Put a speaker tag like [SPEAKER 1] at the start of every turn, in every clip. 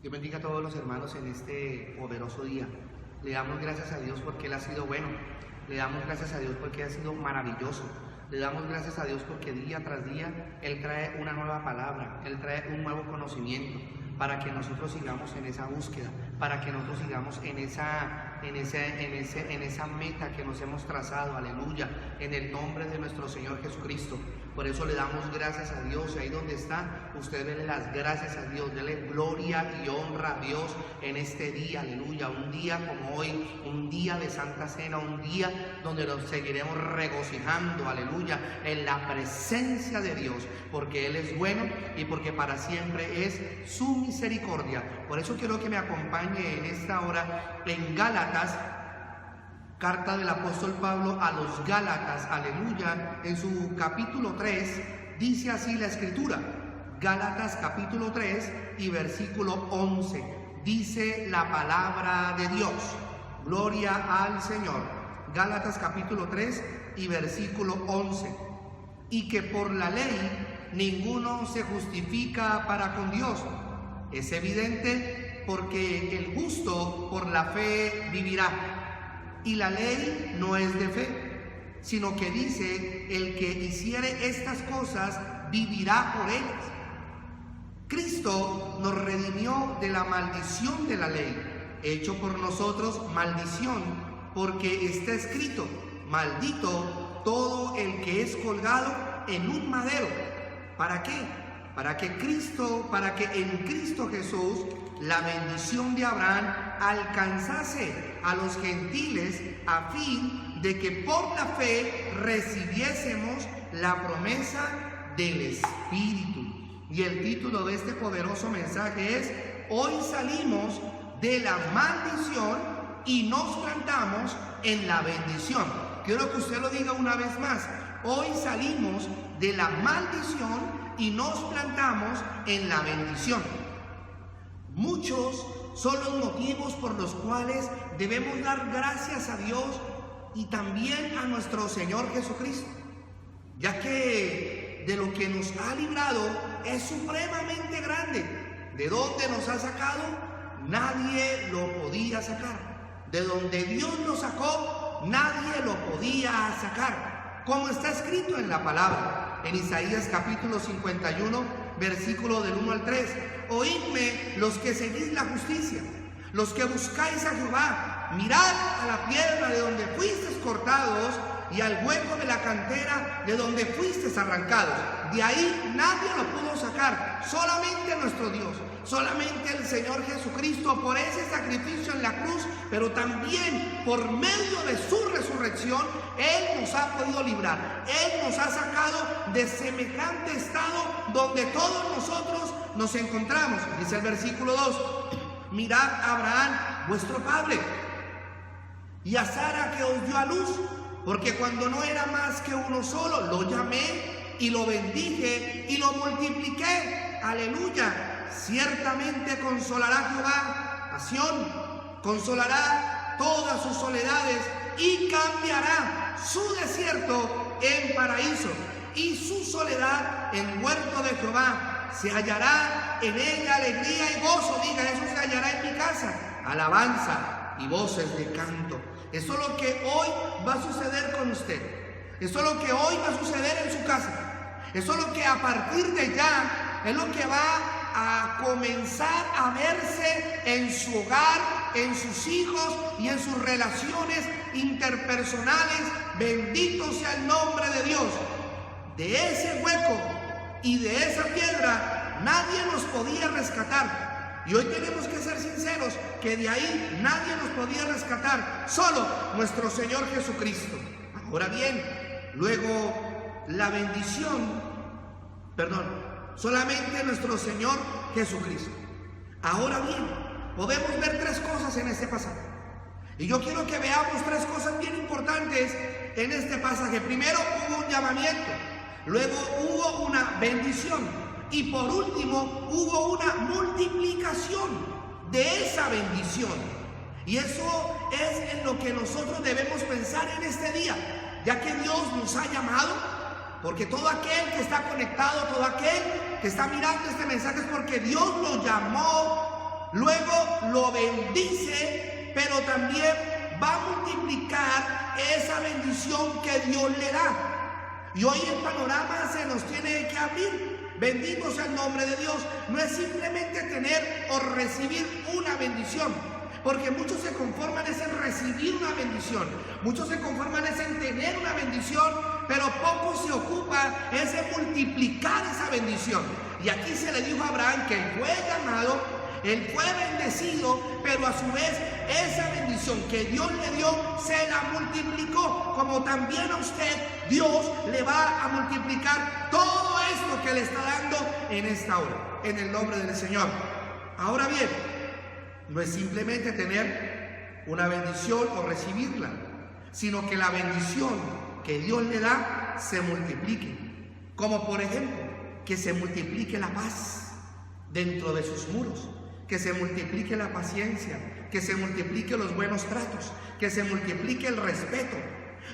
[SPEAKER 1] Dios bendiga a todos los hermanos en este poderoso día. Le damos gracias a Dios porque Él ha sido bueno. Le damos gracias a Dios porque ha sido maravilloso. Le damos gracias a Dios porque día tras día Él trae una nueva palabra, Él trae un nuevo conocimiento para que nosotros sigamos en esa búsqueda, para que nosotros sigamos en esa meta que nos hemos trazado, aleluya, en el nombre de nuestro Señor Jesucristo. Por eso le damos gracias a Dios. Ahí donde está, usted dele las gracias a Dios, dele gloria y honra a Dios en este día, aleluya. Un día como hoy, un día de Santa Cena, un día donde nos seguiremos regocijando, aleluya, en la presencia de Dios, porque Él es bueno y porque para siempre es su misericordia. Por eso quiero que me acompañe en esta hora en Gálatas, carta del apóstol Pablo a los Gálatas, aleluya, en su capítulo 3, dice así la escritura, Gálatas capítulo 3 y versículo 11, dice la palabra de Dios, gloria al Señor. Gálatas capítulo 3 y versículo 11, y que por la ley ninguno se justifica para con Dios. Es evidente porque el justo por la fe vivirá. Y la ley no es de fe, sino que dice, el que hiciere estas cosas vivirá por ellas. Cristo nos redimió de la maldición de la ley, hecho por nosotros maldición, porque está escrito, maldito todo el que es colgado en un madero. ¿Para qué? Para que en Cristo Jesús la bendición de Abraham alcanzase a los gentiles a fin de que por la fe recibiésemos la promesa del Espíritu. Y el título de este poderoso mensaje es: hoy salimos de la maldición y nos plantamos en la bendición. Quiero que usted lo diga una vez más: hoy salimos de la maldición y nos plantamos en la bendición. Muchos son los motivos por los cuales debemos dar gracias a Dios y también a nuestro Señor Jesucristo, ya que de lo que nos ha librado es supremamente grande. De donde nos ha sacado, nadie lo podía sacar. De donde Dios nos sacó, nadie lo podía sacar. Como está escrito en la palabra, en Isaías capítulo 51, versículo del 1 al 3. Oídme los que seguís la justicia, los que buscáis a Jehová, mirad a la piedra de donde fuisteis cortados y al hueco de la cantera de donde fuisteis arrancados. De ahí nadie lo pudo sacar, solamente nuestro Dios, solamente el Señor Jesucristo, por ese sacrificio en la cruz, pero también por medio de su resurrección. Él nos ha podido librar, Él nos ha sacado de semejante estado donde todos nosotros nos encontramos. Dice el versículo 2, mirad a Abraham vuestro padre y a Sara que os dio a luz, porque cuando no era más que uno solo, lo llamé y lo bendije y lo multipliqué. Aleluya. Ciertamente consolará Jehová a Sión, consolará todas sus soledades y cambiará su desierto en paraíso y su soledad en huerto de Jehová. Se hallará en ella alegría y gozo. Diga, eso se hallará en mi casa. Alabanza y voces de canto. Eso es lo que hoy va a suceder con usted. Eso es lo que hoy va a suceder en su casa. Eso es lo que a partir de ya es lo que va a comenzar a verse en su hogar, en sus hijos y en sus relaciones interpersonales. Bendito sea el nombre de Dios. De ese hueco y de esa piedra nadie nos podía rescatar. Y hoy tenemos que ser sinceros que de ahí nadie nos podía rescatar, solo nuestro Señor Jesucristo. Ahora bien, luego la bendición, solamente nuestro Señor Jesucristo. Ahora bien, podemos ver tres cosas en este pasaje. Y yo quiero que veamos tres cosas bien importantes en este pasaje. Primero, hubo un llamamiento. Luego hubo una bendición. Y por último, hubo una multiplicación de esa bendición. Y eso es en lo que nosotros debemos pensar en este día, ya que Dios nos ha llamado. Porque todo aquel que está conectado, todo aquel que está mirando este mensaje es porque Dios lo llamó luego lo bendice, pero también va a multiplicar esa bendición que Dios le da. Y hoy el panorama se nos tiene que abrir. Bendito sea el nombre de Dios. No es simplemente tener o recibir una bendición, porque muchos se conforman en recibir una bendición, muchos se conforman en tener una bendición, pero poco se ocupa en multiplicar esa bendición. Y aquí se le dijo a Abraham que él fue llamado, él fue bendecido, pero a su vez esa bendición que Dios le dio se la multiplicó, como también a usted Dios le va a multiplicar todo esto que le está dando en esta hora, en el nombre del Señor. Ahora bien, no es simplemente tener una bendición o recibirla, sino que la bendición que Dios le da se multiplique, como por ejemplo que se multiplique la paz dentro de sus muros, que se multiplique la paciencia, que se multiplique los buenos tratos, que se multiplique el respeto.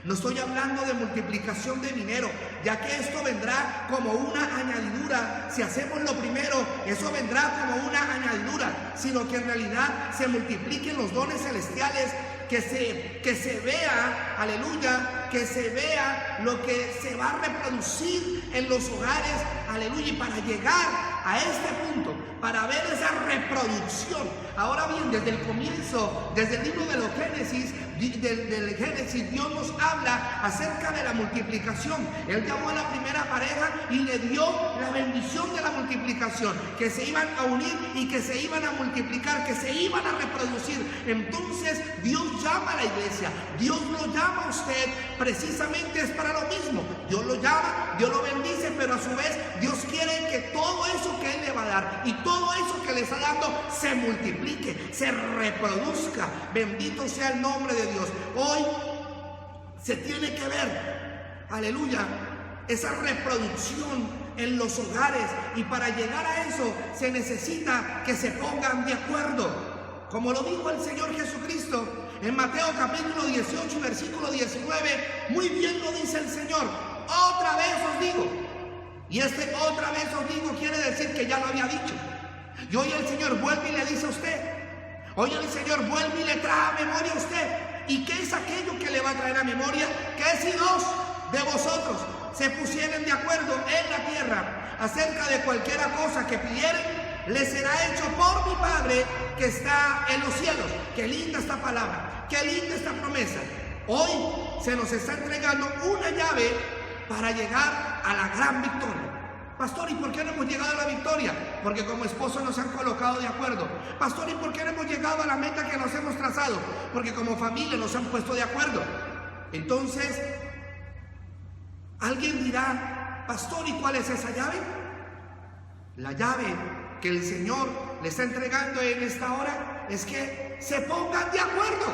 [SPEAKER 1] No estoy hablando de multiplicación de dinero, ya que esto vendrá como una añadidura. Si hacemos lo primero, eso vendrá como una añadidura, sino que en realidad se multipliquen los dones celestiales, que se vea, aleluya, que se vea lo que se va a reproducir en los hogares, aleluya, y para llegar a este punto, para ver esa reproducción. Ahora bien, desde el comienzo, desde el libro de los Génesis, del Génesis, Dios nos habla acerca de la multiplicación. Él llamó a la primera pareja y le dio la bendición de la multiplicación, que se iban a unir y que se iban a multiplicar, que se iban a reproducir. Entonces Dios llama a la iglesia, Dios lo llama a usted, precisamente es para lo mismo. Dios lo llama, Dios lo bendice, pero a su vez Dios quiere que todo eso que Él le va a dar y todo eso que le está dando se multiplique, se reproduzca. Bendito sea el nombre de Dios. Hoy se tiene que ver, aleluya, esa reproducción en los hogares, y para llegar a eso se necesita que se pongan de acuerdo, como lo dijo el Señor Jesucristo en Mateo capítulo 18 versículo 19. Muy bien lo dice el Señor: otra vez os digo. Y otra vez os digo quiere decir que ya lo había dicho. Y hoy el Señor vuelve y le dice a usted, hoy el Señor vuelve y le trae a memoria a usted. ¿Y qué es aquello que le va a traer a memoria? Que si dos de vosotros se pusieren de acuerdo en la tierra acerca de cualquier cosa que pidieren, les será hecho por mi Padre que está en los cielos. Qué linda esta palabra, qué linda esta promesa. Hoy se nos está entregando una llave para llegar a la gran victoria. Pastor, ¿y por qué no hemos llegado a la victoria? Porque como esposos nos han colocado de acuerdo. Pastor, ¿y por qué no hemos llegado a la meta que nos hemos trazado? Porque como familia nos han puesto de acuerdo. Entonces, alguien dirá: pastor, ¿y cuál es esa llave? La llave que el Señor le está entregando en esta hora es que se pongan de acuerdo.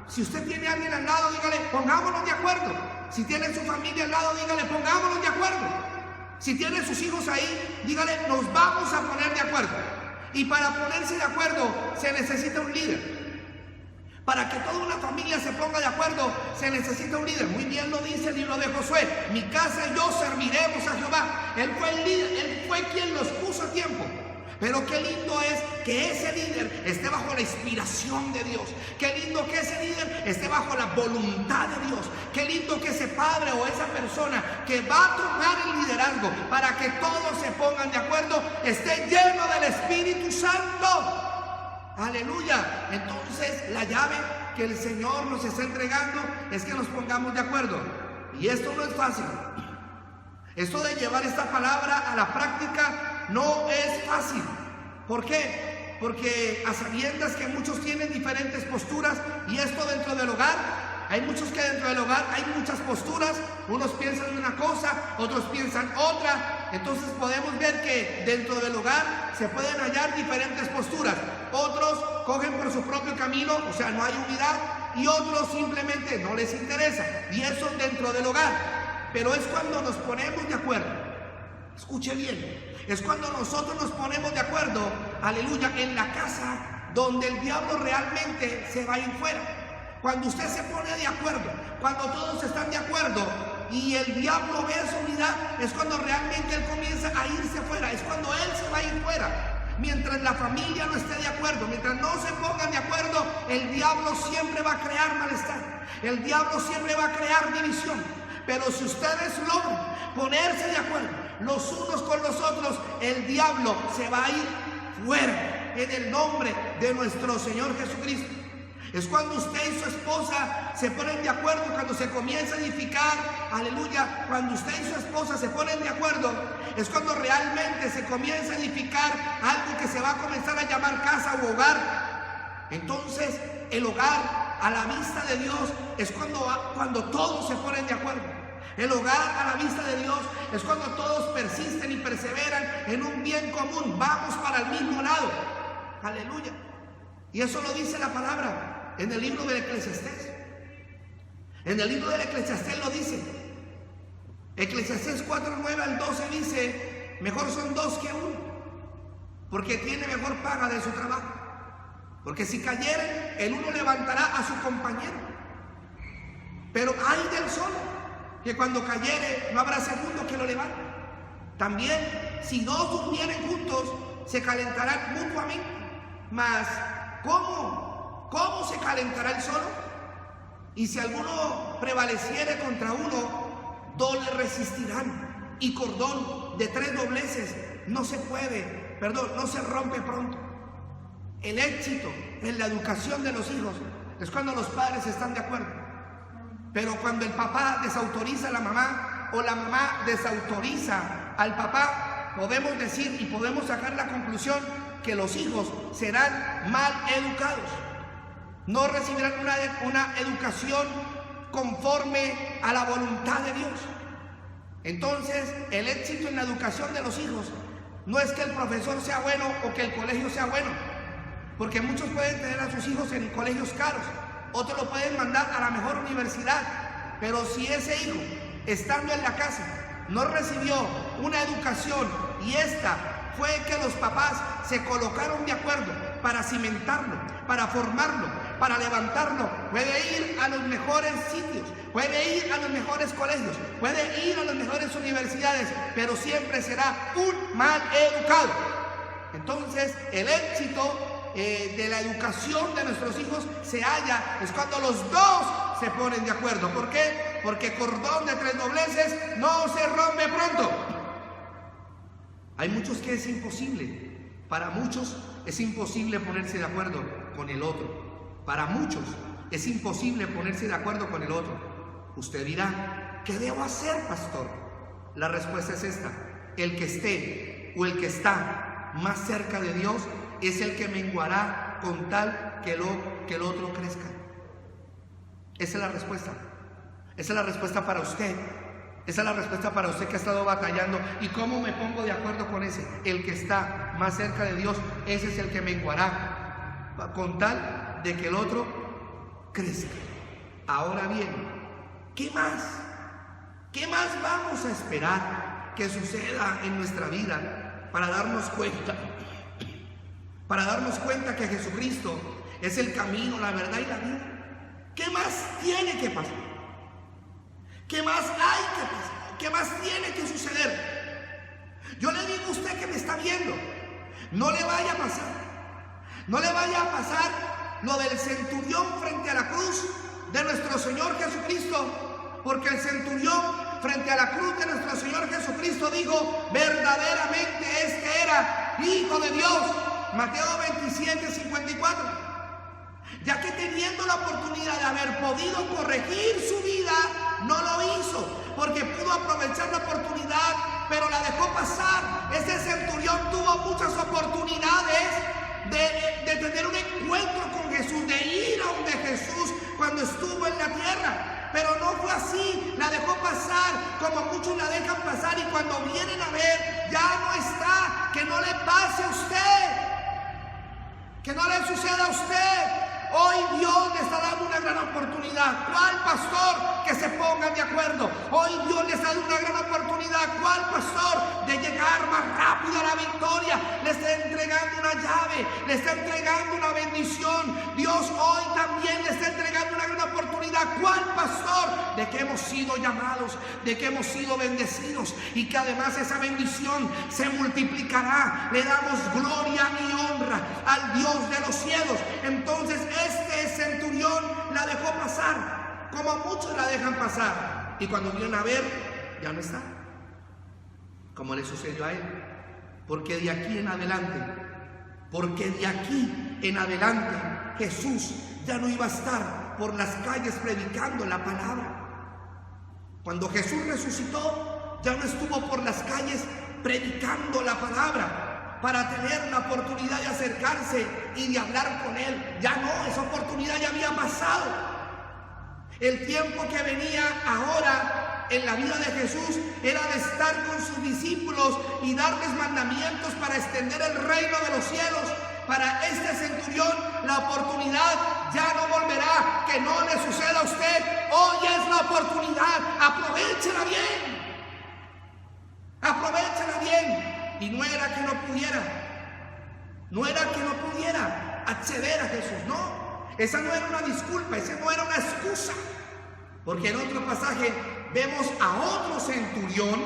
[SPEAKER 1] Si usted tiene a alguien al lado, dígale: pongámonos de acuerdo. Si tiene su familia al lado, dígale: pongámonos de acuerdo. Si tiene sus hijos ahí, dígale: nos vamos a poner de acuerdo. Y para ponerse de acuerdo se necesita un líder. Para que toda una familia se ponga de acuerdo se necesita un líder. Muy bien lo dice el libro de Josué: mi casa y yo serviremos a Jehová. Él fue el líder, él fue quien los puso a tiempo. Pero qué lindo es que ese líder esté bajo la inspiración de Dios. Qué lindo que ese líder esté bajo la voluntad de Dios. Qué lindo que ese padre o esa persona que va a tomar el liderazgo para que todos se pongan de acuerdo esté lleno del Espíritu Santo. Aleluya. Entonces la llave que el Señor nos está entregando es que nos pongamos de acuerdo. Y esto no es fácil. Esto de llevar esta palabra a la práctica no es fácil. ¿Por qué? Porque a sabiendas que muchos tienen diferentes posturas, y esto dentro del hogar, hay muchos que dentro del hogar hay muchas posturas. Unos piensan una cosa, otros piensan otra. Entonces podemos ver que dentro del hogar se pueden hallar diferentes posturas. Otros cogen por su propio camino, o sea, no hay unidad, y otros simplemente no les interesa. Y eso dentro del hogar. Pero es cuando nos ponemos de acuerdo. Escuche bien. Es cuando nosotros nos ponemos de acuerdo, aleluya, en la casa donde el diablo realmente se va a ir fuera. Cuando usted se pone de acuerdo, cuando todos están de acuerdo y el diablo ve esa unidad, es cuando realmente él comienza a irse fuera, es cuando él se va a ir fuera. mientras la familia no esté de acuerdo, mientras no se pongan de acuerdo, el diablo siempre va a crear malestar, el diablo siempre va a crear división. Pero si ustedes logran ponerse de acuerdo los unos con los otros, el diablo se va a ir fuera en el nombre de nuestro Señor Jesucristo. Es cuando usted y su esposa se ponen de acuerdo, cuando se comienza a edificar, aleluya, cuando usted y su esposa se ponen de acuerdo, es cuando realmente se comienza a edificar algo que se va a comenzar a llamar casa u hogar. Entonces, el hogar a la vista de Dios es cuando todos se ponen de acuerdo. El hogar a la vista de Dios es cuando todos persisten y perseveran en un bien común. Vamos para el mismo lado. Aleluya. Y eso lo dice la palabra en el libro del Eclesiastés. En el libro del Eclesiastés lo dice. Eclesiastés 4:9 al 12 dice: mejor son dos que uno, porque tiene mejor paga de su trabajo. Porque si cayeren, el uno levantará a su compañero. Pero hay del solo, que cuando cayere no habrá segundo que lo levante. También, si dos durmieren juntos, se calentarán mutuamente. Mas, ¿cómo se calentará el solo? Y si alguno prevaleciere contra uno, dos le resistirán. Y cordón de 3 dobleces no se rompe pronto. El éxito en la educación de los hijos es cuando los padres están de acuerdo. Pero cuando el papá desautoriza a la mamá o la mamá desautoriza al papá, podemos decir y podemos sacar la conclusión que los hijos serán mal educados. No recibirán una educación conforme a la voluntad de Dios. Entonces, el éxito en la educación de los hijos no es que el profesor sea bueno o que el colegio sea bueno, porque muchos pueden tener a sus hijos en colegios caros, otros lo pueden mandar a la mejor universidad, pero si ese hijo, estando en la casa, no recibió una educación y esta fue que los papás se colocaron de acuerdo para cimentarlo, para formarlo, para levantarlo, puede ir a los mejores sitios, puede ir a los mejores colegios, puede ir a las mejores universidades, pero siempre será un mal educado. Entonces, el éxito de la educación de nuestros hijos se halla es cuando los dos se ponen de acuerdo. ¿Por qué? Porque cordón de 3 dobleces no se rompe pronto. Hay muchos que es imposible, para muchos es imposible ponerse de acuerdo con el otro. Para muchos es imposible ponerse de acuerdo con el otro. Usted dirá: ¿qué debo hacer, pastor? La respuesta es esta: el que esté o el que está más cerca de Dios es el que menguará con tal que el otro crezca. Esa es la respuesta. Esa es la respuesta para usted. Esa es la respuesta para usted que ha estado batallando. ¿Y cómo me pongo de acuerdo con ese? El que está más cerca de Dios, ese es el que menguará con tal de que el otro crezca. Ahora bien, ¿qué más? ¿Qué más vamos a esperar que suceda en nuestra vida para darnos cuenta? Para darnos cuenta que Jesucristo es el camino, la verdad y la vida. ¿Qué más tiene que pasar? ¿Qué más hay que pasar? ¿Qué más tiene que suceder? Yo le digo a usted que me está viendo, no le vaya a pasar. No le vaya a pasar lo del centurión frente a la cruz de nuestro Señor Jesucristo, porque el centurión frente a la cruz de nuestro Señor Jesucristo dijo: verdaderamente este era Hijo de Dios. Mateo 27:54. Ya que teniendo la oportunidad de haber podido corregir su vida, no lo hizo, porque pudo aprovechar la oportunidad, pero la dejó pasar. Ese centurión tuvo muchas oportunidades de tener un encuentro con Jesús, de ir a donde Jesús cuando estuvo en la tierra, pero no fue así. La dejó pasar como muchos la dejan pasar, y cuando vienen a ver, ya no está. Que no le pase a usted, que no le suceda a usted. Hoy Dios le está dando una gran oportunidad. ¿Cuál pastor? Que se pongan de acuerdo. Hoy Dios les está dando una gran oportunidad. ¿Cuál pastor? De llegar más rápido a la victoria. Le está entregando una llave, le está entregando una bendición. Dios hoy también le está entregando una gran oportunidad. ¿Cuál pastor? De que hemos sido llamados, de que hemos sido bendecidos y que además esa bendición se multiplicará. Le damos gloria y honra al Dios de los cielos. Entonces este centurión la dejó pasar, como muchos la dejan pasar, y cuando vienen a ver, ya no está, como le sucedió a él. Porque de aquí en adelante Jesús ya no iba a estar por las calles predicando la palabra. Cuando Jesús resucitó, ya no estuvo por las calles predicando la palabra para tener la oportunidad de acercarse y de hablar con él. Ya no, esa oportunidad ya había pasado. El tiempo que venía ahora en la vida de Jesús era de estar con sus discípulos y darles mandamientos para extender el reino de los cielos. Para este centurión la oportunidad ya no volverá. Que no le suceda a usted. Hoy es la oportunidad. Aprovechela bien. Aprovechela bien. Y no era que no pudiera acceder a Jesús, no. Esa no era una disculpa, esa no era una excusa. Porque en otro pasaje vemos a otro centurión,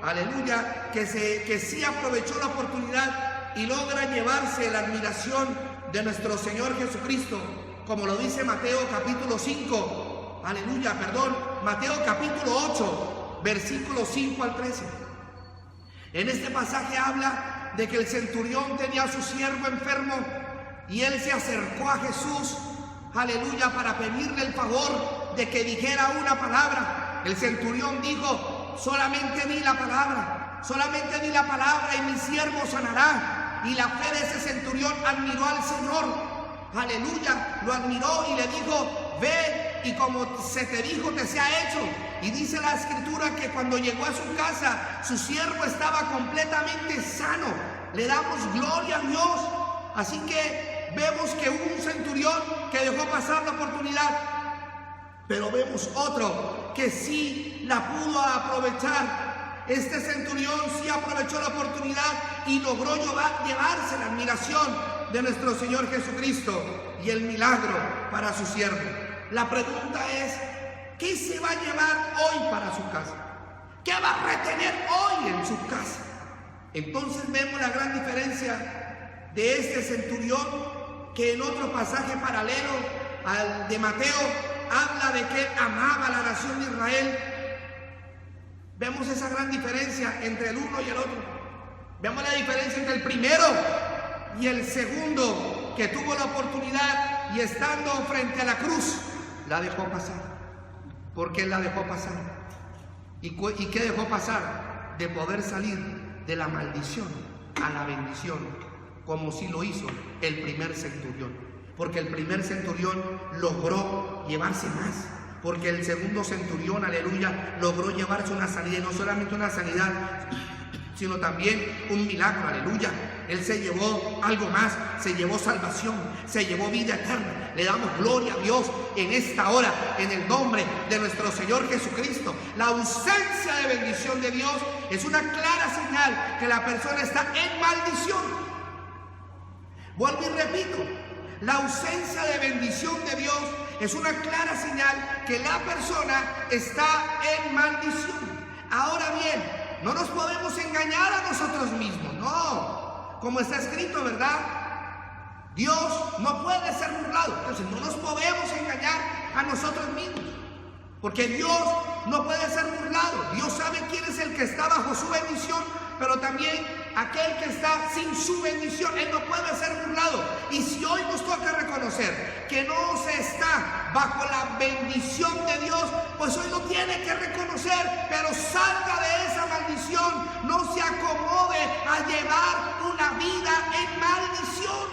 [SPEAKER 1] aleluya, que sí aprovechó la oportunidad y logra llevarse la admiración de nuestro Señor Jesucristo, como lo dice Mateo capítulo 5, Mateo capítulo 8, versículos 5 al 13. En este pasaje habla de que el centurión tenía a su siervo enfermo y él se acercó a Jesús, aleluya, para pedirle el favor de que dijera una palabra. El centurión dijo: solamente di la palabra y mi siervo sanará. Y la fe de ese centurión admiró al Señor, aleluya, lo admiró y le dijo: ve y como se te dijo te sea hecho. Y dice la escritura que cuando llegó a su casa, su siervo estaba completamente sano. Le damos gloria a Dios. Así que vemos que hubo un centurión que dejó pasar la oportunidad, pero vemos otro que sí la pudo aprovechar. Este centurión sí aprovechó la oportunidad y logró llevarse la admiración de nuestro Señor Jesucristo y el milagro para su siervo. La pregunta es: ¿qué se va a llevar hoy para su casa? ¿Qué va a retener hoy en su casa? Entonces vemos la gran diferencia de este centurión, que en otro pasaje paralelo al de Mateo habla de que amaba a la nación de Israel. Vemos esa gran diferencia entre el uno y el otro. Vemos la diferencia entre el primero y el segundo, que tuvo la oportunidad y estando frente a la cruz la dejó pasar. ¿Por qué la dejó pasar? ¿Y qué dejó pasar? De poder salir de la maldición a la bendición, como sí lo hizo el primer centurión. Porque el primer centurión logró llevarse más. Porque el segundo centurión, aleluya, logró llevarse una sanidad. Y no solamente una sanidad, sino también un milagro, aleluya. Él se llevó algo más, se llevó salvación, se llevó vida eterna. Le damos gloria a Dios en esta hora, en el nombre de nuestro Señor Jesucristo. La ausencia de bendición de Dios es una clara señal que la persona está en maldición. Vuelvo y repito, la ausencia de bendición de Dios es una clara señal que la persona está en maldición. Ahora bien, no nos podemos engañar a nosotros mismos, no. Como está escrito, ¿verdad? Dios no puede ser burlado. Entonces no nos podemos engañar a nosotros mismos, porque Dios no puede ser burlado. Dios sabe quién es el que está bajo su bendición, pero también aquel que está sin su bendición. Él no puede ser burlado. Y si hoy nos toca reconocer que no se está bajo la bendición de Dios, pues hoy lo tiene que reconocer, pero salga de esa maldición. No se acomode a llevar una vida en maldición.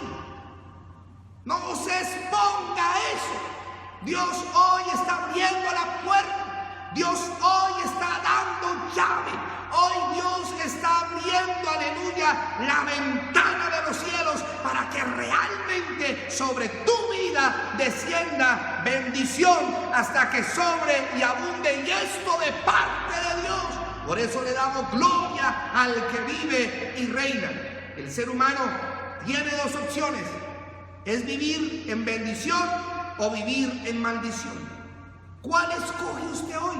[SPEAKER 1] No se exponga a eso. Dios hoy está abriendo la puerta. Dios hoy está dando llave. Hoy Dios está abriendo, aleluya, la ventana de los cielos para que realmente que sobre tu vida descienda bendición hasta que sobre y abunde, y esto de parte de Dios. Por eso le damos gloria al que vive y reina. El ser humano tiene dos opciones: es vivir en bendición o vivir en maldición. ¿Cuál escoge usted hoy?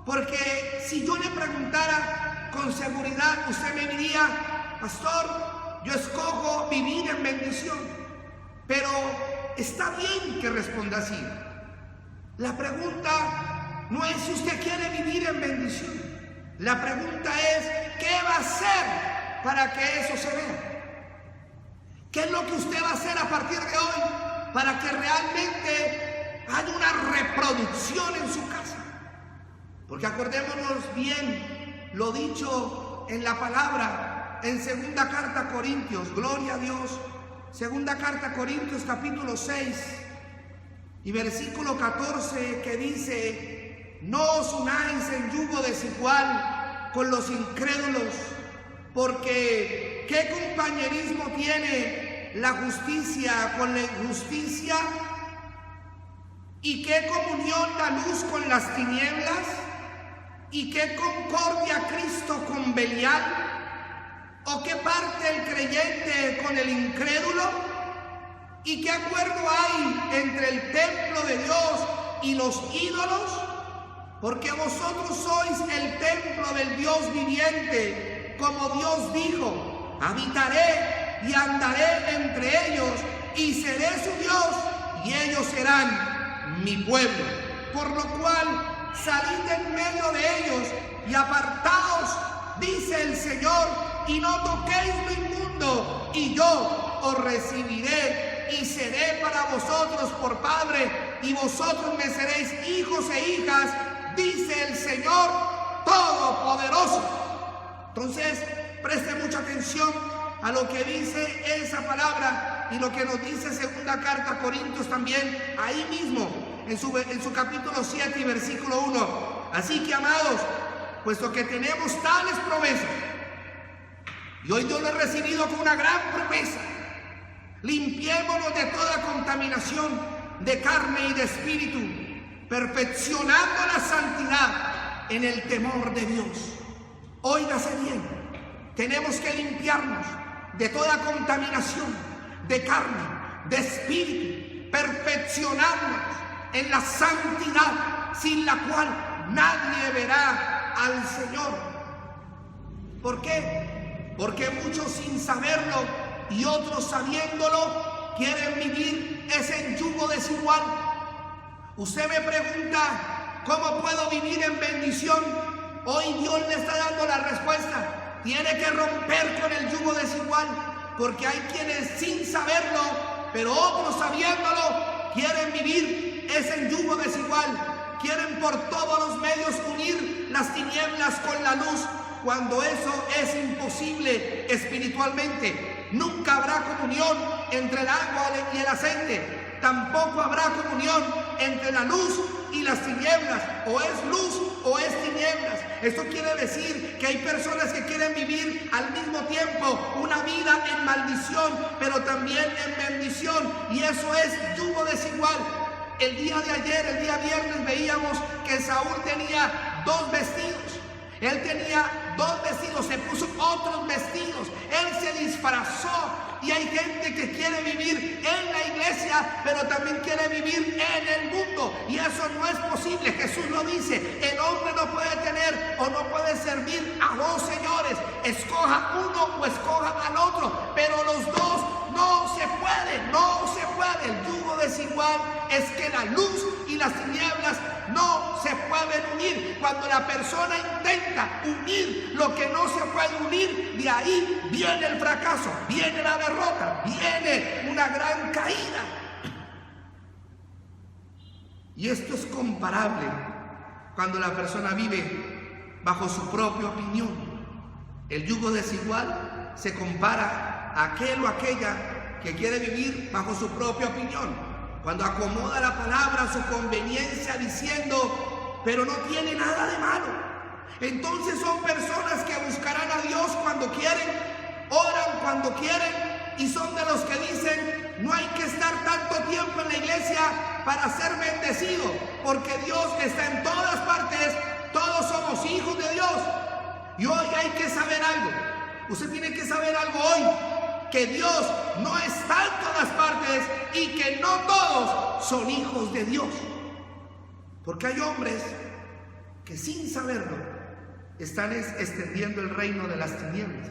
[SPEAKER 1] Porque si yo le preguntara con seguridad, usted me diría: pastor, yo escojo vivir en bendición. Pero está bien que responda así. La pregunta no es si usted quiere vivir en bendición. La pregunta es: ¿qué va a hacer para que eso se vea? ¿Qué es lo que usted va a hacer a partir de hoy para que realmente haya una reproducción en su casa? Porque acordémonos bien lo dicho en la palabra en segunda carta a Corintios, gloria a Dios, segunda carta a Corintios capítulo 6 y versículo 14, que dice: no os unáis en yugo desigual con los incrédulos, porque ¿qué compañerismo tiene la justicia con la injusticia? ¿Y qué comunión la luz con las tinieblas? ¿Y qué concordia Cristo con Belial? ¿O qué parte el creyente con el incrédulo? ¿Y qué acuerdo hay entre el templo de Dios y los ídolos? Porque vosotros sois el templo del Dios viviente, como Dios dijo: habitaré y andaré entre ellos, y seré su Dios, y ellos serán mi pueblo. Por lo cual, salid en medio de ellos y apartaos, dice el Señor, y no toquéis lo inmundo, y yo os recibiré y seré para vosotros por Padre, y vosotros me seréis hijos e hijas, dice el Señor Todopoderoso. Entonces, preste mucha atención a lo que dice esa palabra y lo que nos dice segunda carta a Corintios también, ahí mismo, en su capítulo 7 y versículo 1. Así que, amados, puesto que tenemos tales promesas, y hoy Dios lo ha recibido con una gran promesa, limpiémonos de toda contaminación de carne y de espíritu, perfeccionando la santidad en el temor de Dios. Óigase bien, tenemos que limpiarnos de toda contaminación de carne, de espíritu, perfeccionarnos en la santidad, sin la cual nadie verá al Señor. ¿Por qué? Porque muchos, sin saberlo y otros sabiéndolo, quieren vivir ese yugo desigual. Usted me pregunta: ¿cómo puedo vivir en bendición? Hoy Dios le está dando la respuesta. Tiene que romper con el yugo desigual, porque hay quienes, sin saberlo, pero otros sabiéndolo, quieren vivir ese yugo desigual. Quieren por todos los medios unir las tinieblas con la luz, cuando eso es imposible espiritualmente. Nunca habrá comunión entre el agua y el aceite. Tampoco habrá comunión entre la luz y las tinieblas. O es luz o es tinieblas. Esto quiere decir que hay personas que quieren vivir al mismo tiempo una vida en maldición, pero también en bendición, y eso es yugo desigual. El día de ayer, el día viernes, veíamos que Saúl tenía 2 vestidos. Él tenía 2 vestidos, se puso otros vestidos, él se disfrazó. Y hay gente que quiere vivir en la iglesia, pero también quiere vivir en el mundo, y eso no es posible. Jesús lo dice: el hombre no puede tener o no puede servir a 2 señores. Escoja uno o escoja al otro, pero los dos no se pueden, no se puede. El yugo desigual es que la luz y las tinieblas no se pueden unir. Cuando la persona intenta unir lo que no se puede unir, de ahí viene el fracaso, viene la derrota, viene una gran caída. Y esto es comparable cuando la persona vive bajo su propia opinión. El yugo desigual se compara a aquel o aquella que quiere vivir bajo su propia opinión, cuando acomoda la palabra a su conveniencia, diciendo: pero no tiene nada de malo. Entonces son personas que buscarán a Dios cuando quieren, oran cuando quieren, y son de los que dicen, no hay que estar tanto tiempo en la iglesia para ser bendecido, porque Dios está en todas partes, todos somos hijos de Dios. Y hoy hay que saber algo, usted tiene que saber algo hoy, que Dios no está en todas partes y que no todos son hijos de Dios. Porque hay hombres que sin saberlo están extendiendo el reino de las tinieblas.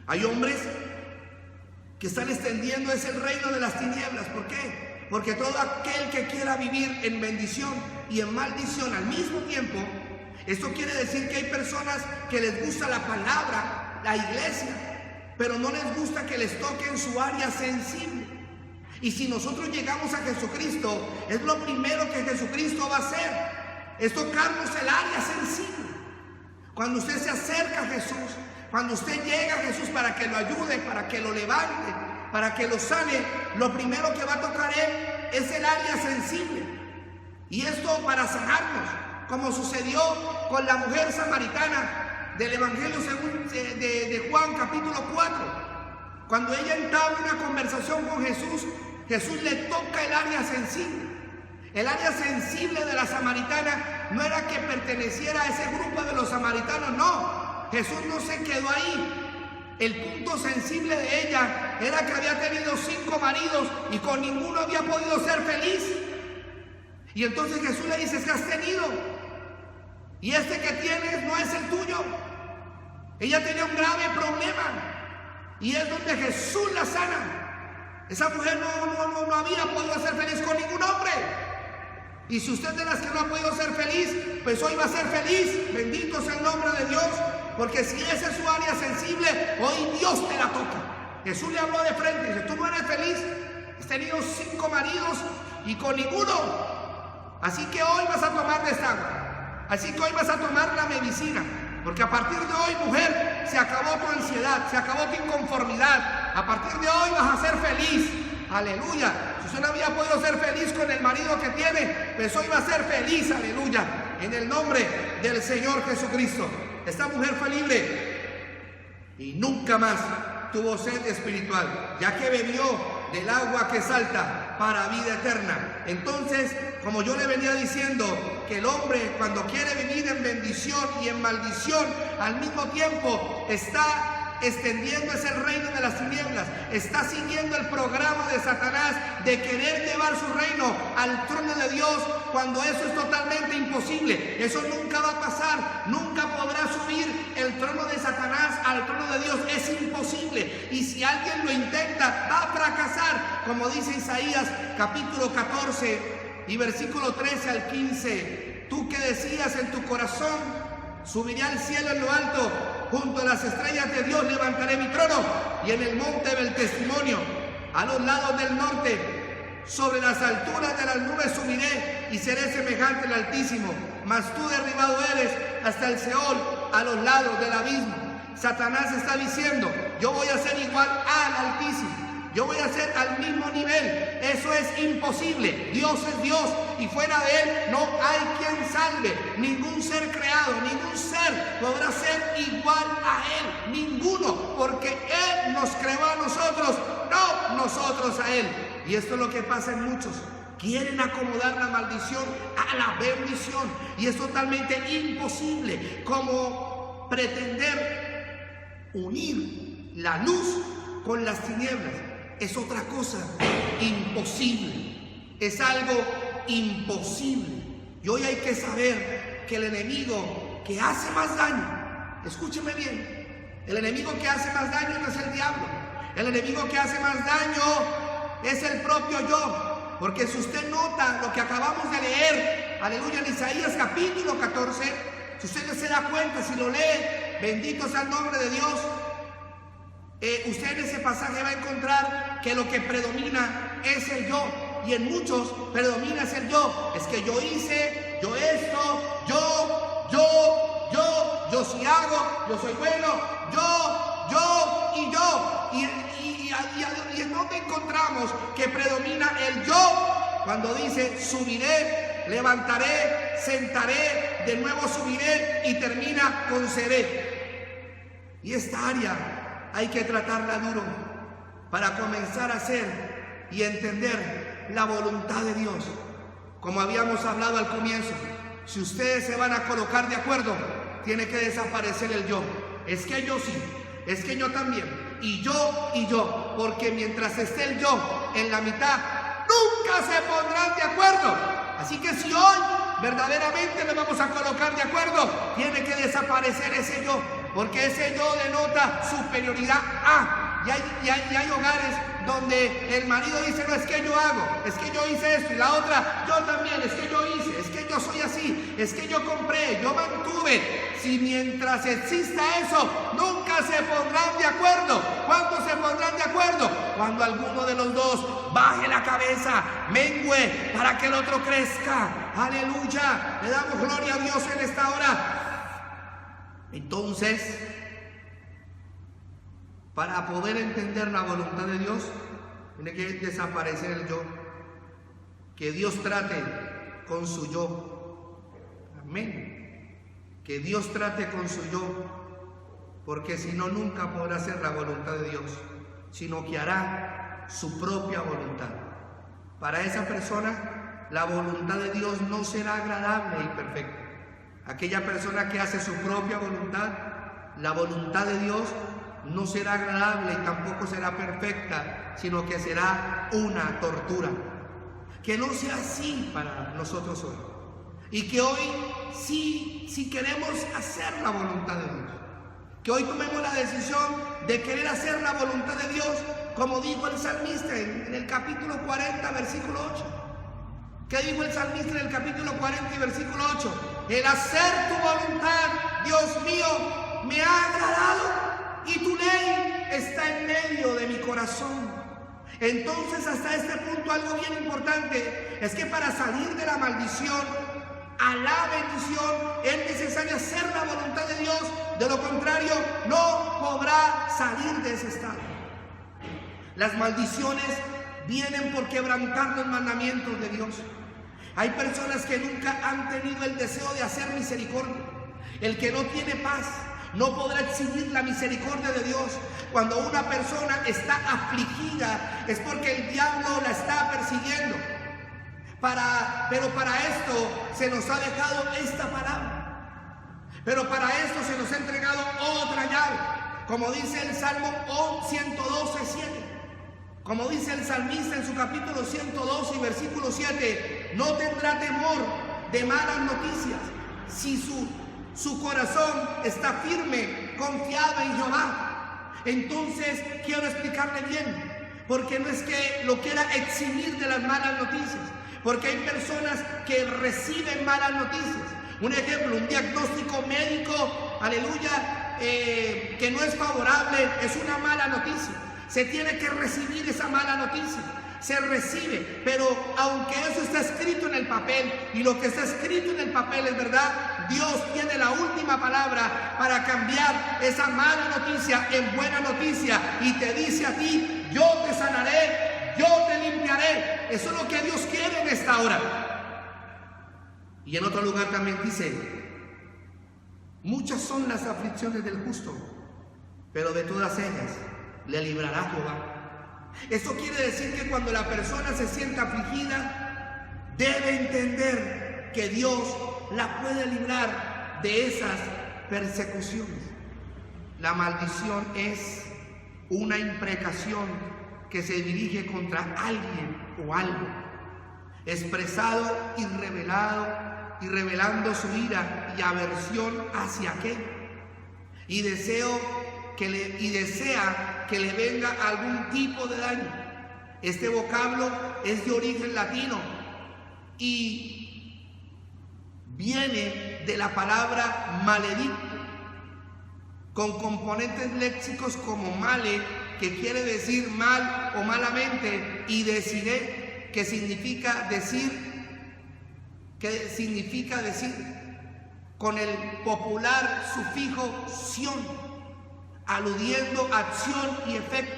[SPEAKER 1] Hay hombres que están extendiendo ese reino de las tinieblas. ¿Por qué? Porque todo aquel que quiera vivir en bendición y en maldición al mismo tiempo, esto quiere decir que hay personas que les gusta la palabra, la iglesia, pero no les gusta que les toque en su área sensible. Y si nosotros llegamos a Jesucristo, es lo primero que Jesucristo va a hacer, es tocarnos el área sensible. Cuando usted se acerca a Jesús, cuando usted llega a Jesús para que lo ayude, para que lo levante, para que lo sane, lo primero que va a tocar él es el área sensible. Y esto para sanarnos, como sucedió con la mujer samaritana del Evangelio de Juan capítulo 4. Cuando ella entabla una conversación con Jesús, Jesús le toca el área sensible. El área sensible de la samaritana no era que perteneciera a ese grupo de los samaritanos, no. Jesús no se quedó ahí. El punto sensible de ella era que había tenido 5 maridos y con ninguno había podido ser feliz. Y entonces Jesús le dice, ¿qué has tenido? Y este que tienes no es el tuyo. Ella tenía un grave problema. Y es donde Jesús la sana. Esa mujer no había podido ser feliz con ningún hombre. Y si usted es de las que no ha podido ser feliz, pues hoy va a ser feliz. Bendito sea el nombre de Dios. Porque si esa es su área sensible, hoy Dios te la toca. Jesús le habló de frente y dice, tú no eres feliz. Has tenido 5 maridos y con ninguno. Así que hoy vas a tomar de esta agua. Así que hoy vas a tomar la medicina. Porque a partir de hoy, mujer, se acabó tu ansiedad, se acabó tu inconformidad. A partir de hoy vas a ser feliz. Aleluya. Si usted no había podido ser feliz con el marido que tiene, pues hoy va a ser feliz. Aleluya. En el nombre del Señor Jesucristo. Esta mujer fue libre y nunca más tuvo sed espiritual, ya que bebió del agua que salta para vida eterna. Entonces, como yo le venía diciendo, que el hombre cuando quiere vivir en bendición y en maldición al mismo tiempo está extendiendo ese reino de las tinieblas, está siguiendo el programa de Satanás de querer llevar su reino al trono de Dios, cuando eso es totalmente imposible. Eso nunca va a pasar, nunca podrá subir el trono de Satanás al trono de Dios, es imposible. Y si alguien lo intenta, va a fracasar, como dice Isaías capítulo 14 y versículo 13 al 15. Tú que decías en tu corazón, subiré al cielo en lo alto, junto a las estrellas de Dios levantaré mi trono, y en el monte del testimonio, a los lados del norte, sobre las alturas de las nubes subiré, y seré semejante al Altísimo. Mas tú derribado eres hasta el Seol, a los lados del abismo. Satanás está diciendo, yo voy a ser igual al Altísimo. Yo voy a ser al mismo nivel. Eso es imposible. Dios es Dios y fuera de Él no hay quien salve. Ningún ser creado, ningún ser podrá ser igual a Él. Ninguno, porque Él nos creó a nosotros, no nosotros a Él. Y esto es lo que pasa en muchos. Quieren acomodar la maldición a la bendición. Y es totalmente imposible, como pretender unir la luz con las tinieblas. Es otra cosa imposible, es algo imposible. Y hoy hay que saber que el enemigo que hace más daño, escúcheme bien, el enemigo que hace más daño no es el diablo, el enemigo que hace más daño es el propio yo. Porque si usted nota lo que acabamos de leer, aleluya, en Isaías capítulo 14, si usted se da cuenta, si lo lee, bendito sea el nombre de Dios, usted en ese pasaje va a encontrar que lo que predomina es el yo, y en muchos predomina es el yo. Es que yo hice, yo esto, yo sí hago, yo soy bueno, yo y yo. Y en donde encontramos que predomina el yo, cuando dice subiré, levantaré, sentaré, de nuevo subiré y termina con seré. Y esta área hay que tratarla duro, para comenzar a hacer y entender la voluntad de Dios. Como habíamos hablado al comienzo, si ustedes se van a colocar de acuerdo, tiene que desaparecer el yo. Es que yo sí, es que yo también, y yo, porque mientras esté el yo en la mitad, nunca se pondrán de acuerdo. Así que si hoy verdaderamente nos vamos a colocar de acuerdo, tiene que desaparecer ese yo, porque ese yo denota superioridad a. Y hay hogares donde el marido dice, no, es que yo hago, es que yo hice esto, y la otra, yo también, es que yo hice, es que yo soy así, es que yo compré, yo mantuve. Si mientras exista eso, nunca se pondrán de acuerdo. ¿Cuándo se pondrán de acuerdo? Cuando alguno de los dos baje la cabeza, mengue, para que el otro crezca. Aleluya, le damos gloria a Dios en esta hora. Entonces, para poder entender la voluntad de Dios, tiene que desaparecer el yo. Que Dios trate con su yo. Amén. Que Dios trate con su yo, porque si no, nunca podrá hacer la voluntad de Dios, sino que hará su propia voluntad. Para esa persona, la voluntad de Dios no será agradable y perfecta. Aquella persona que hace su propia voluntad, la voluntad de Dios no será agradable y tampoco será perfecta, sino que será una tortura. Que no sea así para nosotros hoy. Y que hoy sí queremos hacer la voluntad de Dios. Que hoy tomemos la decisión de querer hacer la voluntad de Dios, como dijo el salmista en el capítulo 40, versículo 8. ¿Qué dijo el salmista en el capítulo 40 y versículo 8? El hacer tu voluntad, Dios mío, me ha agradado. Y tu ley está en medio de mi corazón. Entonces, hasta este punto, algo bien importante es que para salir de la maldición a la bendición es necesario hacer la voluntad de Dios. De lo contrario, no podrá salir de ese estado. Las maldiciones vienen por quebrantar los mandamientos de Dios. Hay personas que nunca han tenido el deseo de hacer misericordia. El que no tiene paz no podrá exigir la misericordia de Dios. Cuando una persona está afligida es porque el diablo la está persiguiendo. Pero para esto se nos ha dejado esta palabra. Pero para esto se nos ha entregado otra llave. Como dice el Salmo 112:7. Como dice el salmista en su capítulo 112 y versículo 7. No tendrá temor de malas noticias si su corazón está firme, confiado en Jehová. Entonces quiero explicarle bien, porque no es que lo quiera eximir de las malas noticias, porque hay personas que reciben malas noticias. Un ejemplo, un diagnóstico médico, aleluya, que no es favorable, es una mala noticia. Se tiene que recibir esa mala noticia. Se recibe, pero aunque eso está escrito en el papel, y lo que está escrito en el papel es verdad, Dios tiene la última palabra para cambiar esa mala noticia en buena noticia, y te dice a ti: yo te sanaré, yo te limpiaré. Eso es lo que Dios quiere en esta hora. Y en otro lugar también dice: muchas son las aflicciones del justo, pero de todas ellas le librará Jehová. Esto quiere decir que cuando la persona se sienta afligida, debe entender que Dios la puede librar de esas persecuciones. La maldición es una imprecación que se dirige contra alguien o algo, expresado y revelando su ira y aversión hacia aquel, y desea que le venga algún tipo de daño. Este vocablo es de origen latino y viene de la palabra maledicto, con componentes léxicos como male, que quiere decir mal o malamente, y deciré, que significa decir, con el popular sufijo sion, aludiendo a acción y efecto.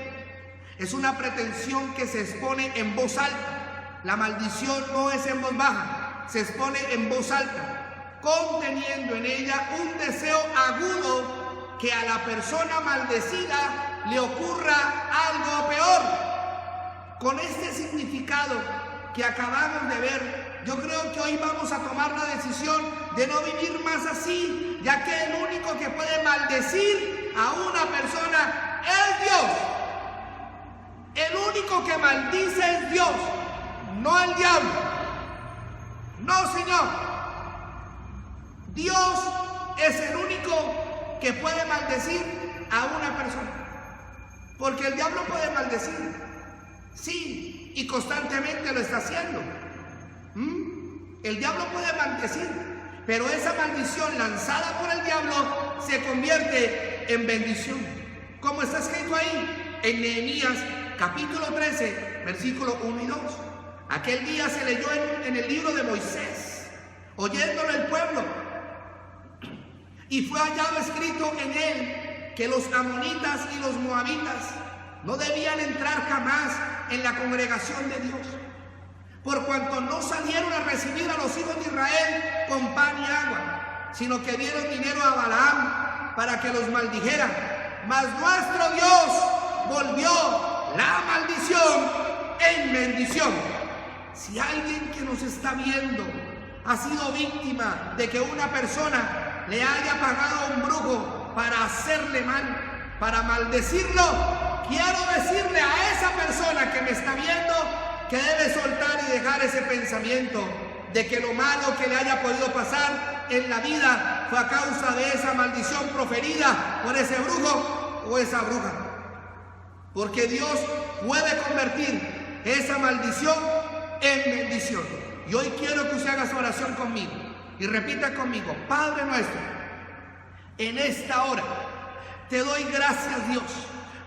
[SPEAKER 1] Es una pretensión que se expone en voz alta. La maldición no es en voz baja, se expone en voz alta, conteniendo en ella un deseo agudo que a la persona maldecida le ocurra algo peor. Con este significado que acabamos de ver, yo creo que hoy vamos a tomar la decisión de no vivir más así, ya que el único que puede maldecir a una persona es Dios. El único que maldice es Dios, no el diablo. No, Señor. Dios es el único que puede maldecir a una persona. Porque el diablo puede maldecir, sí, y constantemente lo está haciendo. El diablo puede maldecir, pero esa maldición lanzada por el diablo se convierte en bendición. Como está escrito ahí en Nehemías capítulo 13, versículos 1 y 2. Aquel día se leyó en el libro de Moisés, oyéndolo el pueblo, y fue hallado escrito en él que los amonitas y los moabitas no debían entrar jamás en la congregación de Dios, por cuanto no salieron a recibir a los hijos de Israel con pan y agua, sino que dieron dinero a Balaam para que los maldijera. Mas nuestro Dios volvió la maldición en bendición. Si alguien que nos está viendo ha sido víctima de que una persona le haya pagado a un brujo para hacerle mal, para maldecirlo, quiero decirle a esa persona que me está viendo que debe soltar y dejar ese pensamiento de que lo malo que le haya podido pasar en la vida fue a causa de esa maldición proferida por ese brujo o esa bruja. Porque Dios puede convertir esa maldición en bendición. Y hoy quiero que usted haga su oración conmigo y repita conmigo: Padre nuestro, en esta hora te doy gracias, Dios,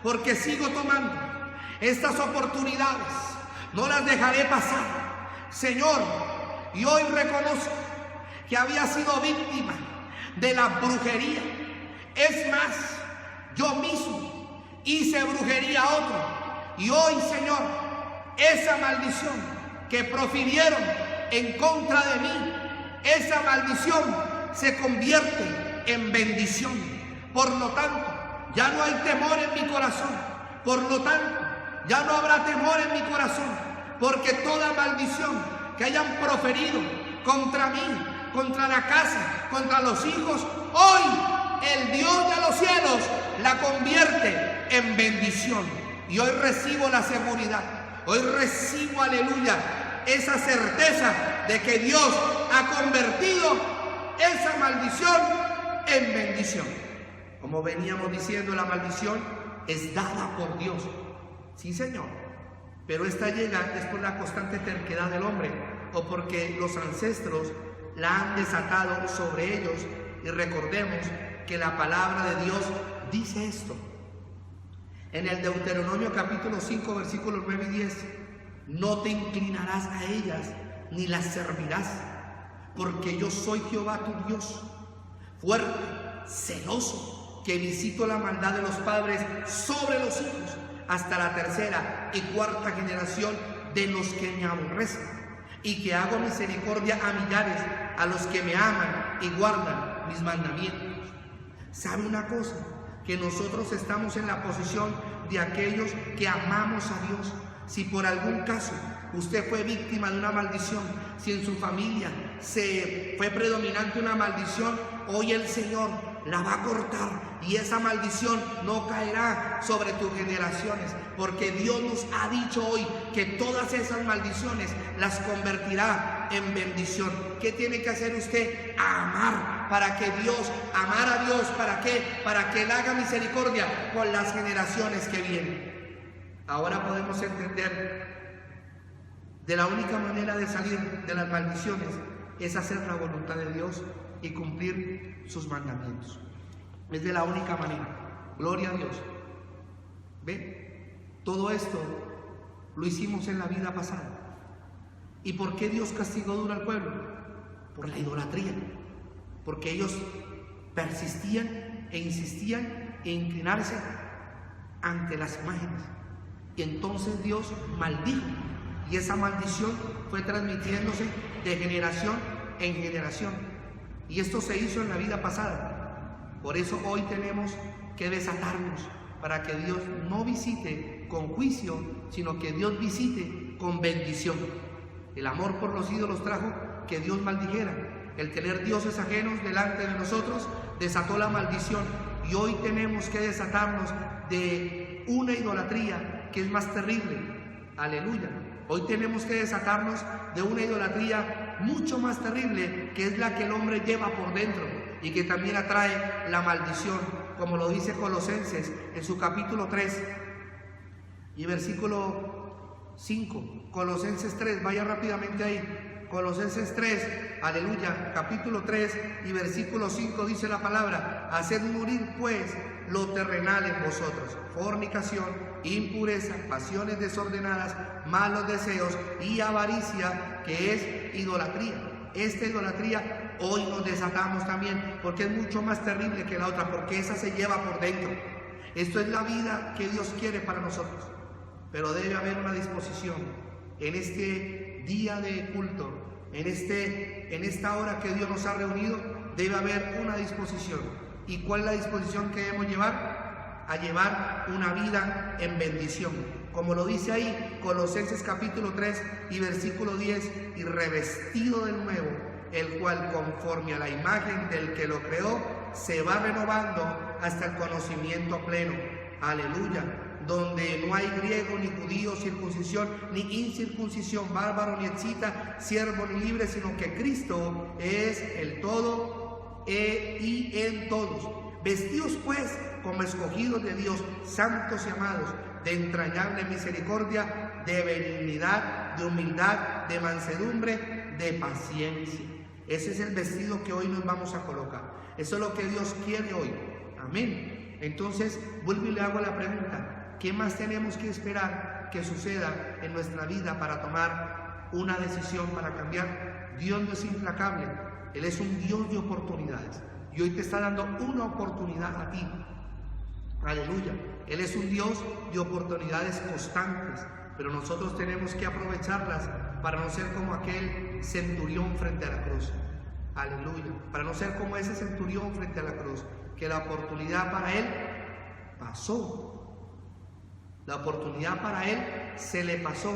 [SPEAKER 1] porque sigo tomando estas oportunidades, no las dejaré pasar, Señor. Y hoy reconozco que había sido víctima de la brujería. Es más, yo mismo hice brujería a otro, y hoy, Señor, esa maldición que profirieron en contra de mí, esa maldición se convierte en bendición. Por lo tanto, ya no hay temor en mi corazón. Por lo tanto, ya no habrá temor en mi corazón, porque toda maldición que hayan proferido contra mí, contra la casa, contra los hijos, hoy el Dios de los cielos la convierte en bendición. Y hoy recibo la seguridad, hoy recibo, aleluya, esa certeza de que Dios ha convertido esa maldición en bendición. Como veníamos diciendo, la maldición es dada por Dios, sí, Señor, pero esta llega es por la constante terquedad del hombre, o porque los ancestros la han desatado sobre ellos. Y recordemos que la palabra de Dios dice esto en el Deuteronomio capítulo 5 versículos 9 y 10: no te inclinarás a ellas ni las servirás, porque yo soy Jehová tu Dios, fuerte, celoso, que visito la maldad de los padres sobre los hijos hasta la tercera y cuarta generación de los que me aborrecen, y que hago misericordia a millares, a los que me aman y guardan mis mandamientos. ¿Sabe una cosa? Que nosotros estamos en la posición de aquellos que amamos a Dios. Si por algún caso usted fue víctima de una maldición, si en su familia se fue predominante una maldición, hoy el Señor la va a cortar, y esa maldición no caerá sobre tus generaciones, porque Dios nos ha dicho hoy que todas esas maldiciones las convertirá en bendición. ¿Qué tiene que hacer usted? Amar, para que Dios, amar a Dios, ¿para qué? Para que Él haga misericordia con las generaciones que vienen. Ahora podemos entender de la única manera de salir de las maldiciones es hacer la voluntad de Dios y cumplir sus mandamientos. Es de la única manera. Gloria a Dios. ¿Ve? Todo esto lo hicimos en la vida pasada. ¿Y por qué Dios castigó duro al pueblo? Por la idolatría. Porque ellos persistían e insistían en inclinarse ante las imágenes. Y entonces Dios maldijo. Y esa maldición fue transmitiéndose de generación en generación. Y esto se hizo en la vida pasada. Por eso hoy tenemos que desatarnos para que Dios no visite con juicio, sino que Dios visite con bendición. El amor por los ídolos trajo que Dios maldijera. El tener dioses ajenos delante de nosotros desató la maldición, y hoy tenemos que desatarnos de una idolatría que es más terrible. Aleluya. Hoy tenemos que desatarnos de una idolatría mucho más terrible, que es la que el hombre lleva por dentro y que también atrae la maldición, como lo dice Colosenses en su capítulo 3 y versículo 5. Colosenses 3, vaya rápidamente ahí. Colosenses 3, aleluya, capítulo 3 y versículo 5 dice la palabra: haced morir pues lo terrenal en vosotros, fornicación, impureza, pasiones desordenadas, malos deseos y avaricia, que es idolatría. Esta idolatría hoy nos desatamos también, porque es mucho más terrible que la otra, porque esa se lleva por dentro. Esto es la vida que Dios quiere para nosotros, pero debe haber una disposición en este día de culto, en esta hora que Dios nos ha reunido. Debe haber una disposición. ¿Y cuál es la disposición que debemos llevar? A llevar una vida en bendición, como lo dice ahí Colosenses capítulo 3 y versículo 10: y revestido de nuevo, el cual conforme a la imagen del que lo creó se va renovando hasta el conocimiento pleno. Aleluya. Donde no hay griego ni judío, circuncisión ni incircuncisión, bárbaro ni escita, siervo ni libre, sino que Cristo es el todo y en todos. Vestidos pues como escogidos de Dios, santos y amados, de entrañable misericordia, de benignidad, de humildad, de mansedumbre, de paciencia. Ese es el vestido que hoy nos vamos a colocar. Eso es lo que Dios quiere hoy. Amén. Entonces vuelvo y le hago la pregunta: ¿qué más tenemos que esperar que suceda en nuestra vida para tomar una decisión, para cambiar? Dios no es implacable, Él es un Dios de oportunidades, y hoy te está dando una oportunidad a ti. Aleluya. Él es un Dios de oportunidades constantes, pero nosotros tenemos que aprovecharlas para no ser como aquel centurión frente a la cruz. Aleluya. Para no ser como ese centurión frente a la cruz, que la oportunidad para él pasó. La oportunidad para él se le pasó.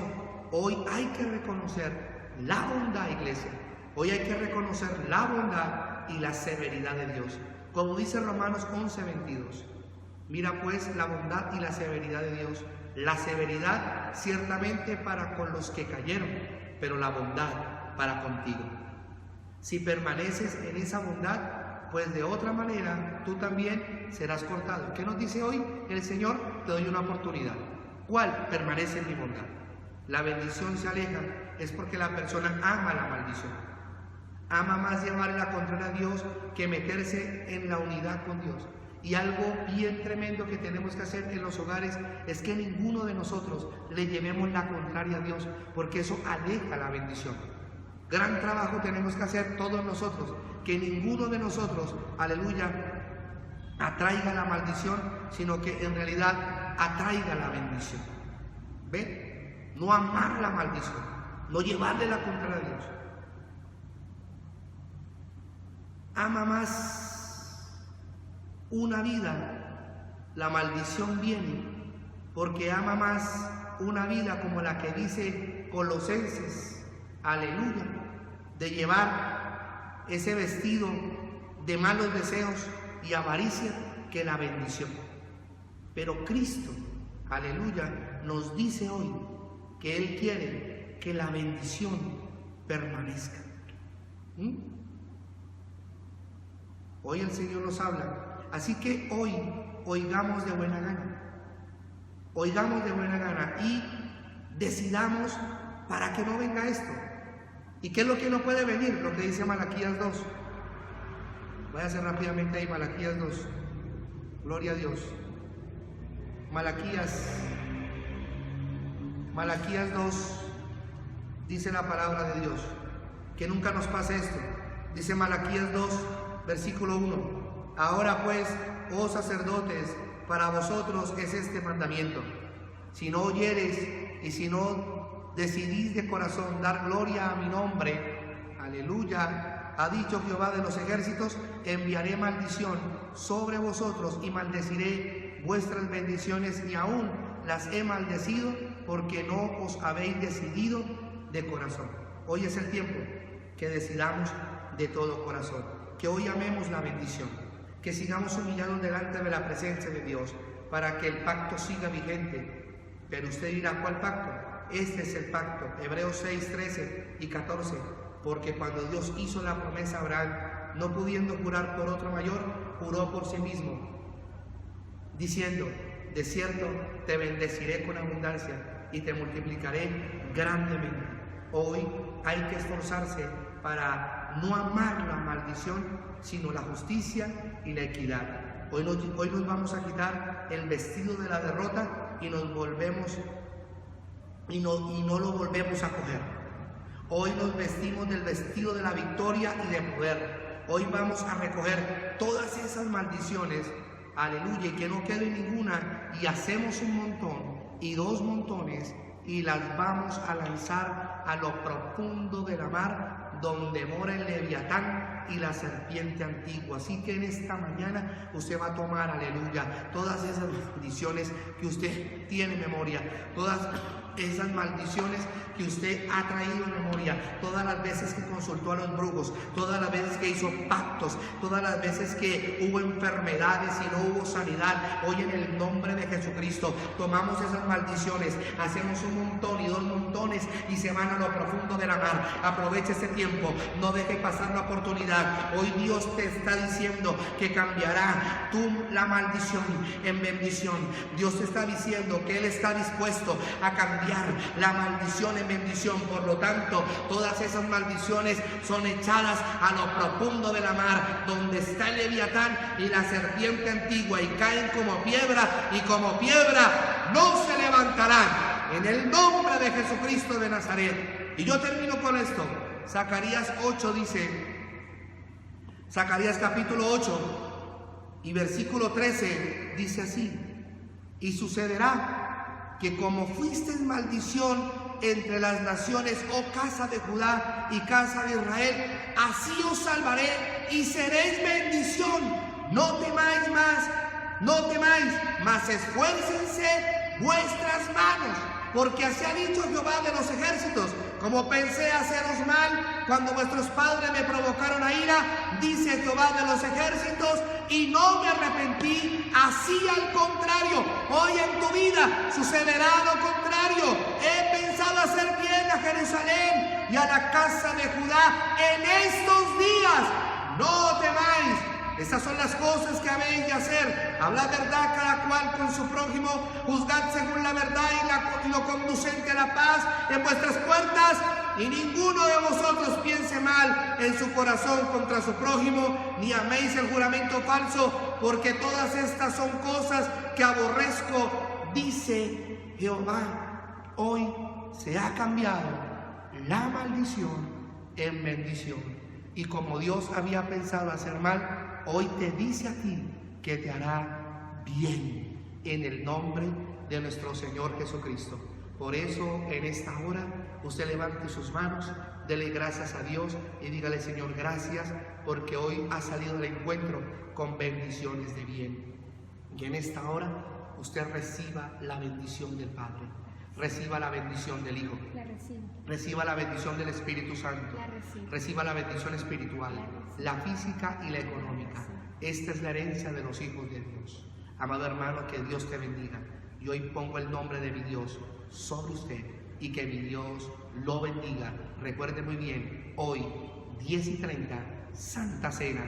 [SPEAKER 1] Hoy hay que reconocer la bondad, iglesia. Hoy hay que reconocer la bondad y la severidad de Dios. Como dice Romanos 11:22. Mira pues la bondad y la severidad de Dios. La severidad ciertamente para con los que cayeron, pero la bondad para contigo. Si permaneces en esa bondad, pues de otra manera tú también serás cortado. ¿Qué nos dice hoy el Señor? Te doy una oportunidad. ¿Cuál? Permanece en mi bondad. La bendición se aleja es porque la persona ama la maldición. Ama más llevar la contraria a Dios que meterse en la unidad con Dios. Y algo bien tremendo que tenemos que hacer en los hogares es que ninguno de nosotros le llevemos la contraria a Dios, porque eso aleja la bendición. Gran trabajo tenemos que hacer todos nosotros, que ninguno de nosotros, aleluya, atraiga la maldición, sino que en realidad atraiga la bendición. ¿Ven? No amar la maldición, no llevarle la contraria a Dios. Ama más una vida, la maldición viene, porque ama más una vida como la que dice Colosenses, aleluya, de llevar ese vestido de malos deseos y avaricia, que la bendición. Pero Cristo, aleluya, nos dice hoy que Él quiere que la bendición permanezca. Hoy el Señor nos habla. Así que hoy oigamos de buena gana. Oigamos de buena gana y decidamos para que no venga esto. ¿Y qué es lo que no puede venir? Lo que dice Malaquías 2. Váyase rápidamente ahí, Malaquías 2. Gloria a Dios. Malaquías 2, dice la palabra de Dios. Que nunca nos pase esto. Dice Malaquías 2, versículo 1. Ahora pues, oh sacerdotes, para vosotros es este mandamiento: si no oyereis y si no decidís de corazón dar gloria a mi nombre, aleluya, ha dicho Jehová de los ejércitos, enviaré maldición sobre vosotros y maldeciré vuestras bendiciones y aún las he maldecido porque no os habéis decidido de corazón. Hoy es el tiempo que decidamos de todo corazón, que hoy amemos la bendición, que sigamos humillados delante de la presencia de Dios para que el pacto siga vigente. Pero usted dirá, ¿cuál pacto? Este es el pacto, Hebreos 6, 13 y 14, porque cuando Dios hizo la promesa a Abraham, no pudiendo jurar por otro mayor, juró por sí mismo, diciendo, de cierto te bendeciré con abundancia y te multiplicaré grandemente. Hoy hay que esforzarse para no amar la maldición, sino la justicia y la equidad. Hoy nos vamos a quitar el vestido de la derrota y nos volvemos y no lo volvemos a coger. Hoy nos vestimos del vestido de la victoria y de poder. Hoy vamos a recoger todas esas maldiciones, aleluya, y que no quede ninguna, y hacemos un montón y dos montones y las vamos a lanzar a lo profundo de la mar, donde mora el Leviatán y la serpiente antigua. Así que en esta mañana usted va a tomar, aleluya, todas esas maldiciones que usted tiene en memoria, todas esas maldiciones que usted ha traído en memoria, todas las veces que consultó a los brujos, todas las veces que hizo pactos, todas las veces que hubo enfermedades y no hubo sanidad. Hoy en el nombre de Jesucristo tomamos esas maldiciones, hacemos un montón y dos montones y se van a lo profundo de la mar. Aproveche este tiempo, no deje pasar la oportunidad. Hoy Dios te está diciendo que cambiará la maldición en bendición. Dios te está diciendo que Él está dispuesto a cambiar la maldición en bendición. Por lo tanto, todas esas maldiciones son echadas a lo profundo de la mar, donde está el Leviatán y la serpiente antigua, y caen como piedra, y como piedra no se levantarán, en el nombre de Jesucristo de Nazaret. Y yo termino con esto. Zacarías 8 dice, Zacarías capítulo 8 y versículo 13 dice así: y sucederá que como fuisteis maldición entre las naciones, oh casa de Judá y casa de Israel, así os salvaré y seréis bendición. No temáis más, no temáis, mas esfuércense vuestras manos, porque así ha dicho Jehová de los ejércitos: como pensé haceros mal cuando vuestros padres me provocaron a ira, dice Jehová de los ejércitos, y no me arrepentí. Así al contrario, hoy en tu vida sucederá lo contrario. He pensado hacer bien a Jerusalén y a la casa de Judá en estos días. No temáis. Estas son las cosas que habéis de hacer: hablad verdad cada cual con su prójimo, juzgad según la verdad y lo conducente a la paz en vuestras puertas, y ninguno de vosotros piense mal en su corazón contra su prójimo, ni améis el juramento falso, porque todas estas son cosas que aborrezco, dice Jehová. Hoy se ha cambiado la maldición en bendición, y como Dios había pensado hacer mal, hoy te dice a ti que te hará bien, en el nombre de nuestro Señor Jesucristo. Por eso en esta hora usted levante sus manos, dele gracias a Dios y dígale: Señor, gracias porque hoy ha salido al encuentro con bendiciones de bien. Y en esta hora usted reciba la bendición del Padre, reciba la bendición del Hijo, reciba la bendición del Espíritu Santo, reciba la bendición espiritual, la física y la económica. Esta es la herencia de los hijos de Dios. Amado hermano, que Dios te bendiga. Y hoy pongo el nombre de mi Dios sobre usted, y que mi Dios lo bendiga. Recuerde muy bien, hoy 10:30, Santa Cena.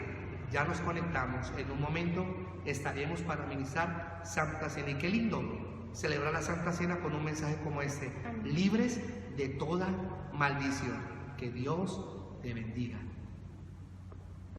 [SPEAKER 1] Ya nos conectamos, en un momento estaremos para ministrar Santa Cena. Y qué lindo celebrar la Santa Cena con un mensaje como este: libres de toda maldición. Que Dios te bendiga.